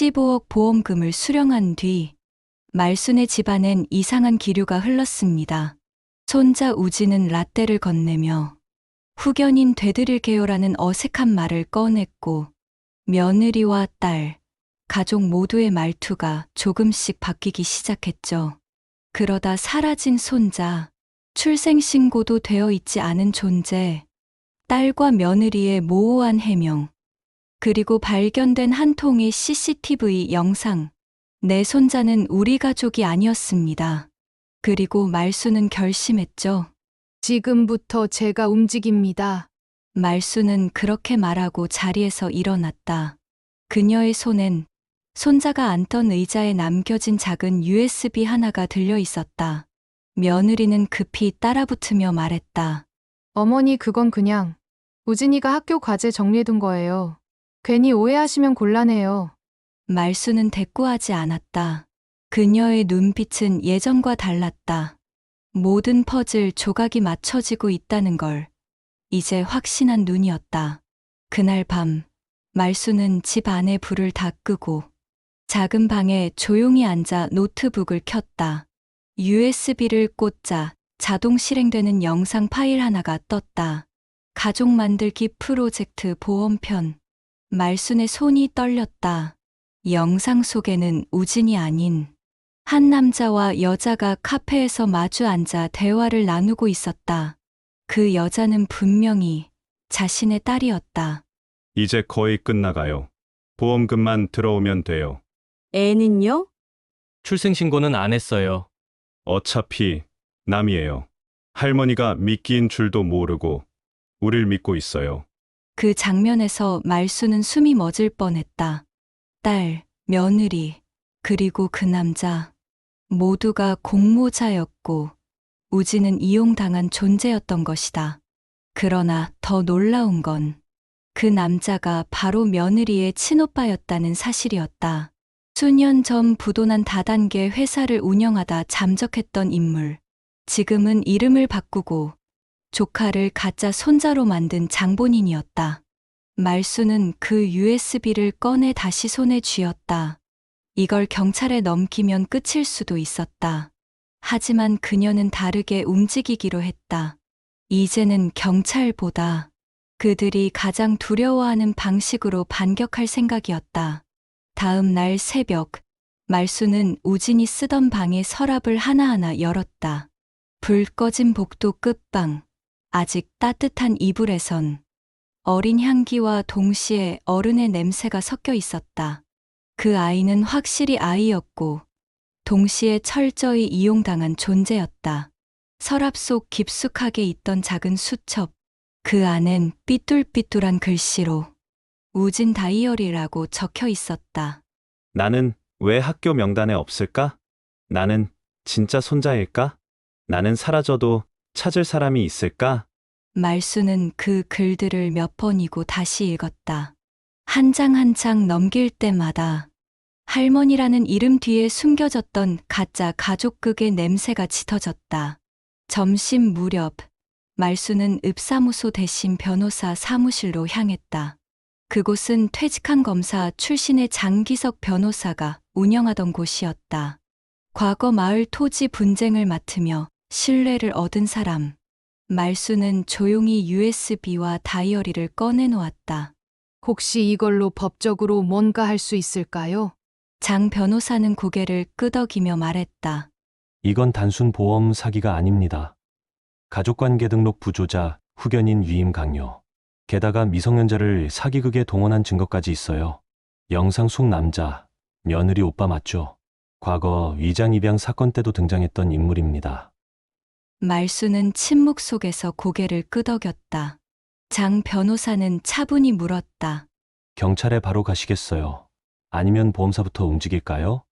15억 보험금을 수령한 뒤 말순의 집안엔 이상한 기류가 흘렀습니다. 손자 우진은 라떼를 건네며 후견인 되드릴게요라는 어색한 말을 꺼냈고 며느리와 딸, 가족 모두의 말투가 조금씩 바뀌기 시작했죠. 그러다 사라진 손자, 출생신고도 되어 있지 않은 존재, 딸과 며느리의 모호한 해명, 그리고 발견된 한 통의 CCTV 영상. 내 손자는 우리 가족이 아니었습니다. 그리고 말수는 결심했죠. 지금부터 제가 움직입니다. 말수는 그렇게 말하고 자리에서 일어났다. 그녀의 손엔 손자가 앉던 의자에 남겨진 작은 USB 하나가 들려 있었다. 며느리는 급히 따라붙으며 말했다. 어머니, 그건 그냥 우진이가 학교 과제 정리해둔 거예요. 괜히 오해하시면 곤란해요. 말수는 대꾸하지 않았다. 그녀의 눈빛은 예전과 달랐다. 모든 퍼즐 조각이 맞춰지고 있다는 걸 이제 확신한 눈이었다. 그날 밤, 말수는 집 안에 불을 다 끄고 작은 방에 조용히 앉아 노트북을 켰다. USB를 꽂자 자동 실행되는 영상 파일 하나가 떴다. 가족 만들기 프로젝트 보험편. 말순의 손이 떨렸다. 영상 속에는 우진이 아닌 한 남자와 여자가 카페에서 마주 앉아 대화를 나누고 있었다. 그 여자는 분명히 자신의 딸이었다. 이제 거의 끝나가요. 보험금만 들어오면 돼요. 애는요? 출생신고는 안 했어요. 어차피 남이에요. 할머니가 미끼인 줄도 모르고 우릴 믿고 있어요. 그 장면에서 말수는 숨이 멎을 뻔했다. 딸, 며느리, 그리고 그 남자. 모두가 공모자였고 우진은 이용당한 존재였던 것이다. 그러나 더 놀라운 건 그 남자가 바로 며느리의 친오빠였다는 사실이었다. 수년 전 부도난 다단계 회사를 운영하다 잠적했던 인물. 지금은 이름을 바꾸고 조카를 가짜 손자로 만든 장본인이었다. 말수는 그 USB를 꺼내 다시 손에 쥐었다. 이걸 경찰에 넘기면 끝일 수도 있었다. 하지만 그녀는 다르게 움직이기로 했다. 이제는 경찰보다 그들이 가장 두려워하는 방식으로 반격할 생각이었다. 다음 날 새벽, 말수는 우진이 쓰던 방의 서랍을 하나하나 열었다. 불 꺼진 복도 끝방, 아직 따뜻한 이불에선 어린 향기와 동시에 어른의 냄새가 섞여 있었다. 그 아이는 확실히 아이였고 동시에 철저히 이용당한 존재였다. 서랍 속 깊숙하게 있던 작은 수첩, 그 안엔 삐뚤삐뚤한 글씨로 우진 다이어리라고 적혀 있었다. 나는 왜 학교 명단에 없을까? 나는 진짜 손자일까? 나는 사라져도 찾을 사람이 있을까? 말수는 그 글들을 몇 번이고 다시 읽었다. 한 장 한 장 넘길 때마다 할머니라는 이름 뒤에 숨겨졌던 가짜 가족극의 냄새가 짙어졌다. 점심 무렵, 말수는 읍사무소 대신 변호사 사무실로 향했다. 그곳은 퇴직한 검사 출신의 장기석 변호사가 운영하던 곳이었다. 과거 마을 토지 분쟁을 맡으며 신뢰를 얻은 사람. 말수는 조용히 USB와 다이어리를 꺼내놓았다. 혹시 이걸로 법적으로 뭔가 할 수 있을까요? 장 변호사는 고개를 끄덕이며 말했다. 이건 단순 보험 사기가 아닙니다. 가족관계 등록 부조자, 후견인 위임 강요. 게다가 미성년자를 사기극에 동원한 증거까지 있어요. 영상 속 남자, 며느리 오빠 맞죠? 과거 위장 입양 사건 때도 등장했던 인물입니다. 말수는 침묵 속에서 고개를 끄덕였다. 장 변호사는 차분히 물었다. 경찰에 바로 가시겠어요? 아니면 보험사부터 움직일까요?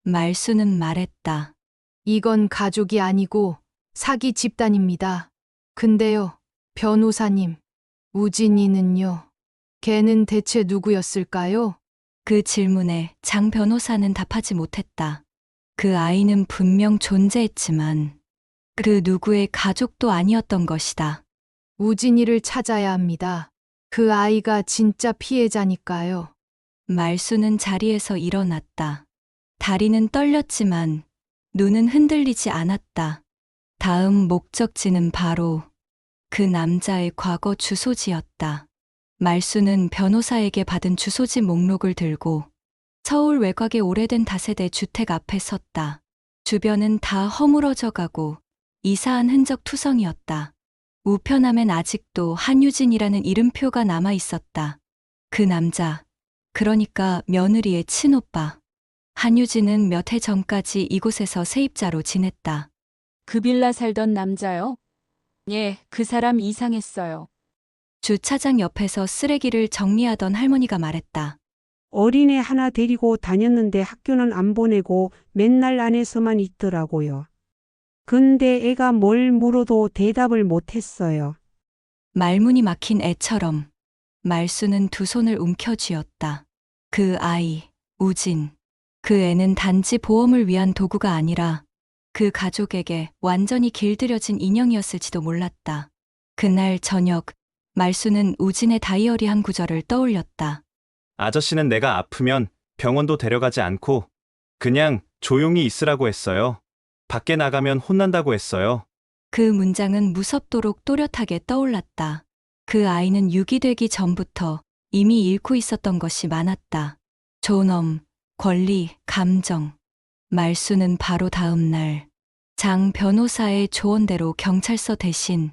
말수는 말했다. 이건 가족이 아니고 사기 집단입니다. 근데요, 변호사님, 우진이는요? 걔는 대체 누구였을까요? 그 질문에 장 변호사는 답하지 못했다. 그 아이는 분명 존재했지만 그 누구의 가족도 아니었던 것이다. 우진이를 찾아야 합니다. 그 아이가 진짜 피해자니까요. 말수는 자리에서 일어났다. 다리는 떨렸지만 눈은 흔들리지 않았다. 다음 목적지는 바로 그 남자의 과거 주소지였다. 말수는 변호사에게 받은 주소지 목록을 들고 서울 외곽의 오래된 다세대 주택 앞에 섰다. 주변은 다 허물어져 가고 이사한 흔적 투성이었다. 우편함엔 아직도 한유진이라는 이름표가 남아 있었다. 그 남자, 그러니까 며느리의 친오빠. 한유진은 몇 해 전까지 이곳에서 세입자로 지냈다. 그 빌라 살던 남자요? 예, 그 사람 이상했어요. 주차장 옆에서 쓰레기를 정리하던 할머니가 말했다. 어린애 하나 데리고 다녔는데 학교는 안 보내고 맨날 안에서만 있더라고요. 근데 애가 뭘 물어도 대답을 못했어요. 말문이 막힌 애처럼 말수는 두 손을 움켜쥐었다. 그 아이, 우진. 그 애는 단지 보험을 위한 도구가 아니라 그 가족에게 완전히 길들여진 인형이었을지도 몰랐다. 그날 저녁, 말수는 우진의 다이어리 한 구절을 떠올렸다. 아저씨는 내가 아프면 병원도 데려가지 않고 그냥 조용히 있으라고 했어요. 밖에 나가면 혼난다고 했어요. 그 문장은 무섭도록 또렷하게 떠올랐다. 그 아이는 유기되기 전부터 이미 잃고 있었던 것이 많았다. 존엄, 권리, 감정. 말수는 바로 다음 날 장 변호사의 조언대로 경찰서 대신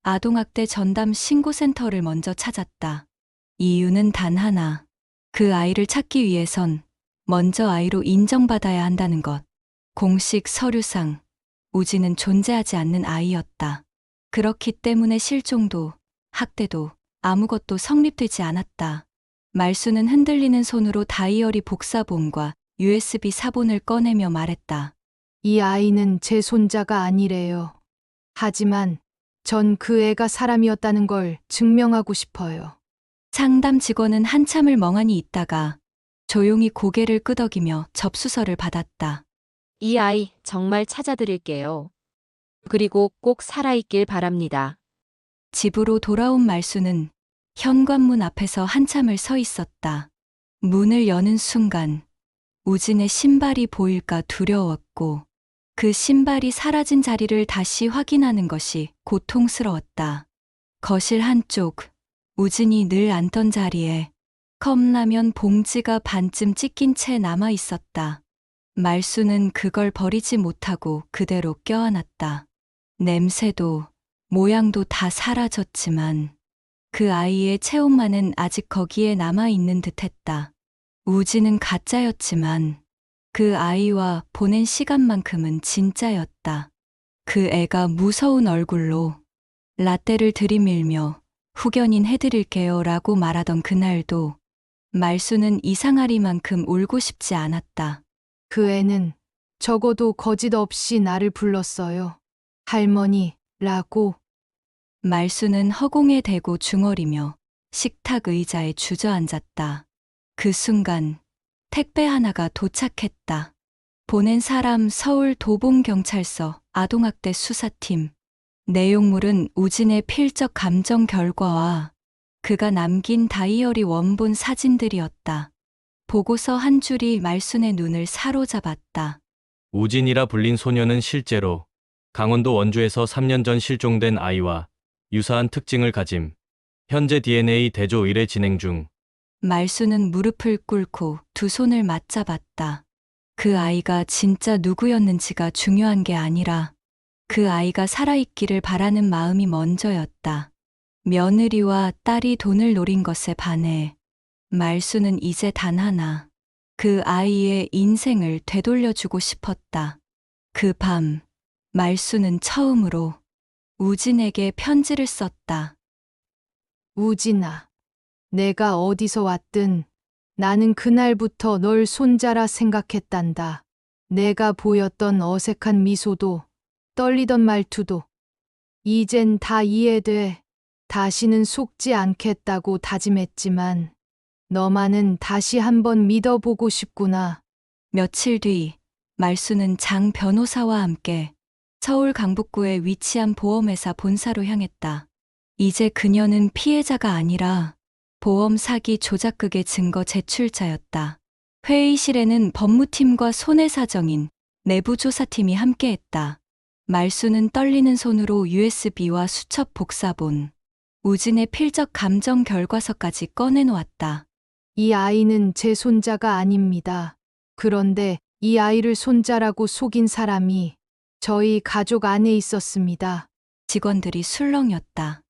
아동학대 전담 신고센터를 먼저 찾았다. 이유는 단 하나. 그 아이를 찾기 위해선 먼저 아이로 인정받아야 한다는 것. 공식 서류상 우진은 존재하지 않는 아이였다. 그렇기 때문에 실종도 학대도 아무것도 성립되지 않았다. 말수는 흔들리는 손으로 다이어리 복사본과 USB 사본을 꺼내며 말했다. 이 아이는 제 손자가 아니래요. 하지만 전 그 애가 사람이었다는 걸 증명하고 싶어요. 상담 직원은 한참을 멍하니 있다가 조용히 고개를 끄덕이며 접수서를 받았다. 이 아이 정말 찾아드릴게요. 그리고 꼭 살아있길 바랍니다. 집으로 돌아온 말수는 현관문 앞에서 한참을 서 있었다. 문을 여는 순간 우진의 신발이 보일까 두려웠고 그 신발이 사라진 자리를 다시 확인하는 것이 고통스러웠다. 거실 한쪽, 우진이 늘 앉던 자리에 컵라면 봉지가 반쯤 찢긴 채 남아 있었다. 말수는 그걸 버리지 못하고 그대로 껴안았다. 냄새도 모양도 다 사라졌지만 그 아이의 체온만은 아직 거기에 남아 있는 듯했다. 우진은 가짜였지만 그 아이와 보낸 시간만큼은 진짜였다. 그 애가 무서운 얼굴로 라떼를 들이밀며 후견인 해드릴게요 라고 말하던 그날도 말수는 이상하리만큼 울고 싶지 않았다. 그 애는 적어도 거짓 없이 나를 불렀어요. 할머니라고. 말수는 허공에 대고 중얼이며 식탁 의자에 주저앉았다. 그 순간 택배 하나가 도착했다. 보낸 사람 서울 도봉경찰서 아동학대 수사팀. 내용물은 우진의 필적 감정 결과와 그가 남긴 다이어리 원본 사진들이었다. 보고서 한 줄이 말순의 눈을 사로잡았다. 우진이라 불린 소녀는 실제로 강원도 원주에서 3년 전 실종된 아이와 유사한 특징을 가짐. 현재 DNA 대조 의뢰 진행 중. 말수는 무릎을 꿇고 두 손을 맞잡았다. 그 아이가 진짜 누구였는지가 중요한 게 아니라 그 아이가 살아있기를 바라는 마음이 먼저였다. 며느리와 딸이 돈을 노린 것에 반해 말수는 이제 단 하나, 그 아이의 인생을 되돌려주고 싶었다. 그 밤, 말수는 처음으로 우진에게 편지를 썼다. 우진아, 내가 어디서 왔든 나는 그날부터 널 손자라 생각했단다. 내가 보였던 어색한 미소도 떨리던 말투도 이젠 다 이해돼. 다시는 속지 않겠다고 다짐했지만 너만은 다시 한번 믿어보고 싶구나. 며칠 뒤 말수는 장 변호사와 함께 서울 강북구에 위치한 보험회사 본사로 향했다. 이제 그녀는 피해자가 아니라 보험 사기 조작극의 증거 제출자였다. 회의실에는 법무팀과 손해사정인, 내부조사팀이 함께했다. 말수는 떨리는 손으로 USB와 수첩 복사본, 우진의 필적 감정 결과서까지 꺼내놓았다. 이 아이는 제 손자가 아닙니다. 그런데 이 아이를 손자라고 속인 사람이 저희 가족 안에 있었습니다. 직원들이 술렁였다.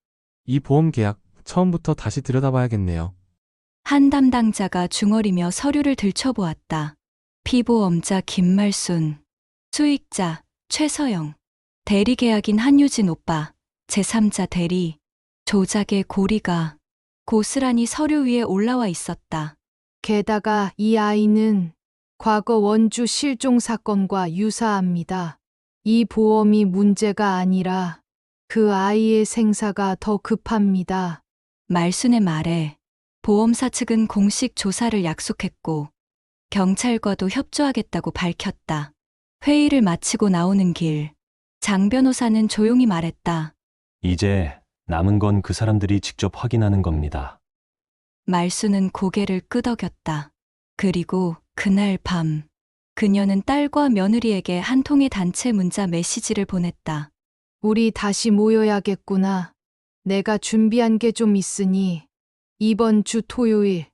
이 보험 계약 처음부터 다시 들여다봐야겠네요. 한 담당자가 중얼이며 서류를 들춰보았다. 피보험자 김말순, 수익자 최서영, 대리계약인 한유진 오빠, 제3자 대리, 조작의 고리가 고스란히 서류 위에 올라와 있었다. 게다가 이 아이는 과거 원주 실종 사건과 유사합니다. 이 보험이 문제가 아니라 그 아이의 생사가 더 급합니다. 말순의 말에 보험사 측은 공식 조사를 약속했고 경찰과도 협조하겠다고 밝혔다. 회의를 마치고 나오는 길, 장 변호사는 조용히 말했다. 이제 남은 건 그 사람들이 직접 확인하는 겁니다. 말수는 고개를 끄덕였다. 그리고 그날 밤, 그녀는 딸과 며느리에게 한 통의 단체 문자 메시지를 보냈다. 우리 다시 모여야겠구나. 내가 준비한 게 좀 있으니 이번 주 토요일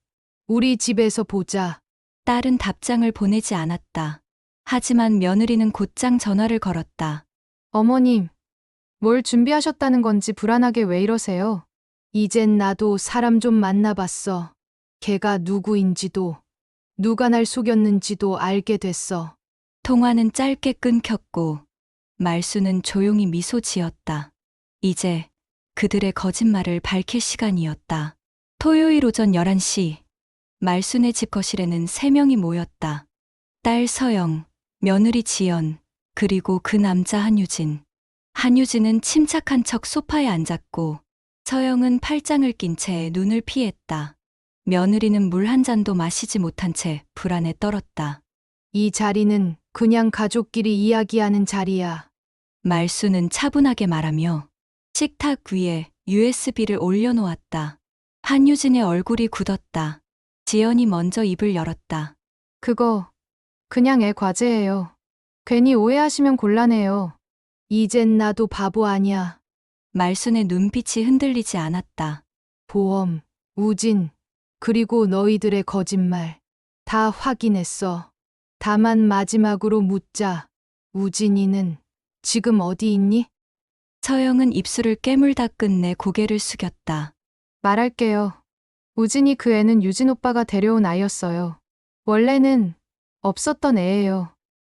우리 집에서 보자. 딸은 답장을 보내지 않았다. 하지만 며느리는 곧장 전화를 걸었다. 어머님, 뭘 준비하셨다는 건지 불안하게 왜 이러세요? 이젠 나도 사람 좀 만나봤어. 걔가 누구인지도, 누가 날 속였는지도 알게 됐어. 통화는 짧게 끊겼고 말수는 조용히 미소 지었다. 이제 그들의 거짓말을 밝힐 시간이었다. 토요일 오전 11시, 말순의 집 거실에는 3명이 모였다. 딸 서영, 며느리 지연, 그리고 그 남자 한유진. 한유진은 침착한 척 소파에 앉았고 서영은 팔짱을 낀 채 눈을 피했다. 며느리는 물 한 잔도 마시지 못한 채 불안에 떨었다. 이 자리는 그냥 가족끼리 이야기하는 자리야. 말수는 차분하게 말하며 식탁 위에 USB를 올려놓았다. 한유진의 얼굴이 굳었다. 지연이 먼저 입을 열었다. 그거 그냥 애 과제예요. 괜히 오해하시면 곤란해요. 이젠 나도 바보 아냐. 말순의 눈빛이 흔들리지 않았다. 보험, 우진, 그리고 너희들의 거짓말 다 확인했어. 다만 마지막으로 묻자. 우진이는 지금 어디 있니? 서영은 입술을 깨물다 끝내 고개를 숙였다. 말할게요. 우진이 그 애는 유진 오빠가 데려온 아이였어요. 원래는 없었던 애예요.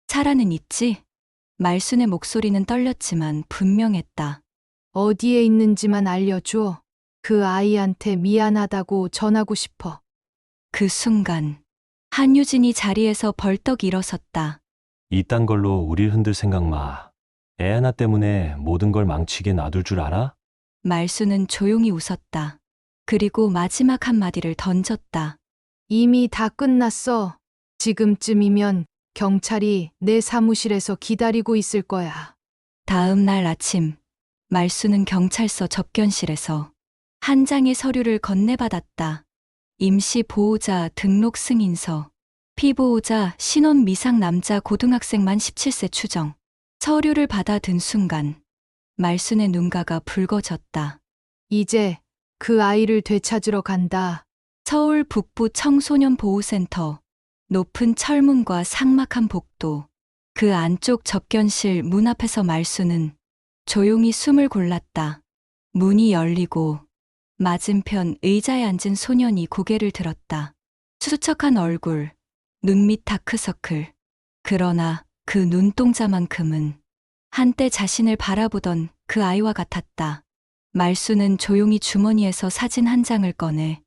살아는 있지? 말순의 목소리는 떨렸지만 분명했다. 어디에 있는지만 알려줘. 그 아이한테 미안하다고 전하고 싶어. 그 순간 한유진이 자리에서 벌떡 일어섰다. 이딴 걸로 우릴 흔들 생각 마. 애 하나 때문에 모든 걸 망치게 놔둘 줄 알아? 말수는 조용히 웃었다. 그리고 마지막 한마디를 던졌다. 이미 다 끝났어. 지금쯤이면 경찰이 내 사무실에서 기다리고 있을 거야. 다음 날 아침, 말수는 경찰서 접견실에서 한 장의 서류를 건네받았다. 임시 보호자 등록 승인서, 피보호자 신원 미상 남자 고등학생 만 17세 추정. 서류를 받아든 순간 말순의 눈가가 붉어졌다. 이제 그 아이를 되찾으러 간다. 서울 북부 청소년 보호센터. 높은 철문과 삭막한 복도. 그 안쪽 접견실 문 앞에서 말순은 조용히 숨을 골랐다. 문이 열리고 맞은편 의자에 앉은 소년이 고개를 들었다. 수척한 얼굴, 눈 밑 다크서클. 그러나 그 눈동자만큼은 한때 자신을 바라보던 그 아이와 같았다. 말수는 조용히 주머니에서 사진 한 장을 꺼내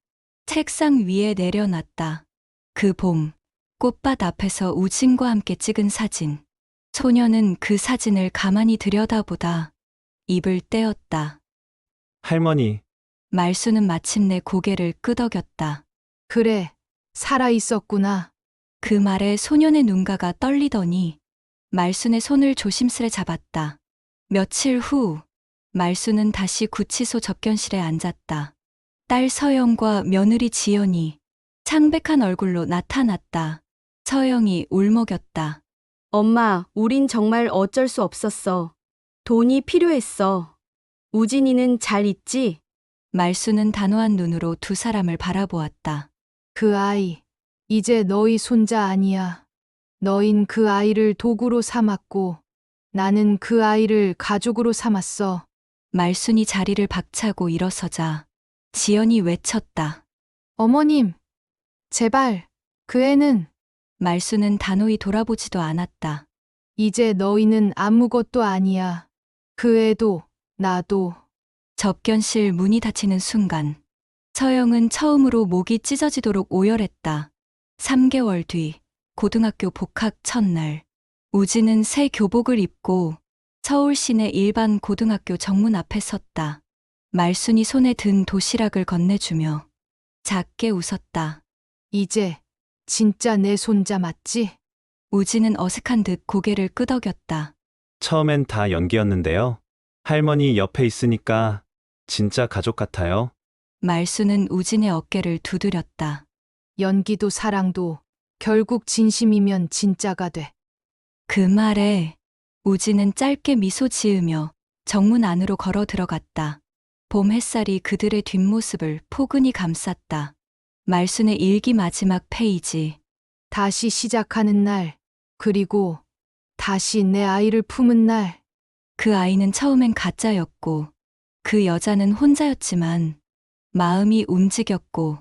책상 위에 내려놨다. 그 봄, 꽃밭 앞에서 우진과 함께 찍은 사진. 소녀는 그 사진을 가만히 들여다보다 입을 떼었다. 할머니, 말수는 마침내 고개를 끄덕였다. 그래, 살아 있었구나. 그 말에 소년의 눈가가 떨리더니 말순의 손을 조심스레 잡았다. 며칠 후, 말순은 다시 구치소 접견실에 앉았다. 딸 서영과 며느리 지연이 창백한 얼굴로 나타났다. 서영이 울먹였다. 엄마, 우린 정말 어쩔 수 없었어. 돈이 필요했어. 우진이는 잘 있지? 말수는 단호한 눈으로 두 사람을 바라보았다. 그 아이, 이제 너희 손자 아니야. 너흰 그 아이를 도구로 삼았고, 나는 그 아이를 가족으로 삼았어. 말순이 자리를 박차고 일어서자 지연이 외쳤다. 어머님, 제발, 그 애는 말수는 단호히 돌아보지도 않았다. 이제 너희는 아무것도 아니야. 그 애도, 나도. 접견실 문이 닫히는 순간 서영은 처음으로 목이 찢어지도록 오열했다. 3개월 뒤 고등학교 복학 첫날 우진은 새 교복을 입고 서울 시내 일반 고등학교 정문 앞에 섰다. 말순이 손에 든 도시락을 건네주며 작게 웃었다. 이제 진짜 내 손자 맞지? 우진은 어색한 듯 고개를 끄덕였다. 처음엔 다 연기였는데요. 할머니 옆에 있으니까 진짜 가족 같아요. 말수는 우진의 어깨를 두드렸다. 연기도 사랑도 결국 진심이면 진짜가 돼. 그 말에 우진은 짧게 미소 지으며 정문 안으로 걸어 들어갔다. 봄 햇살이 그들의 뒷모습을 포근히 감쌌다. 말순의 일기 마지막 페이지. 다시 시작하는 날, 그리고 다시 내 아이를 품은 날. 그 아이는 처음엔 가짜였고 그 여자는 혼자였지만 마음이 움직였고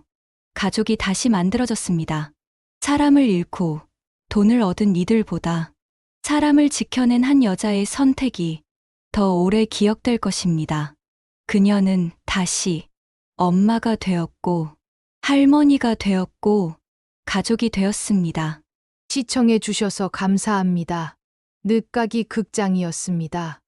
가족이 다시 만들어졌습니다. 사람을 잃고 돈을 얻은 이들보다 사람을 지켜낸 한 여자의 선택이 더 오래 기억될 것입니다. 그녀는 다시 엄마가 되었고 할머니가 되었고 가족이 되었습니다. 시청해 주셔서 감사합니다. 늦가기 극장이었습니다.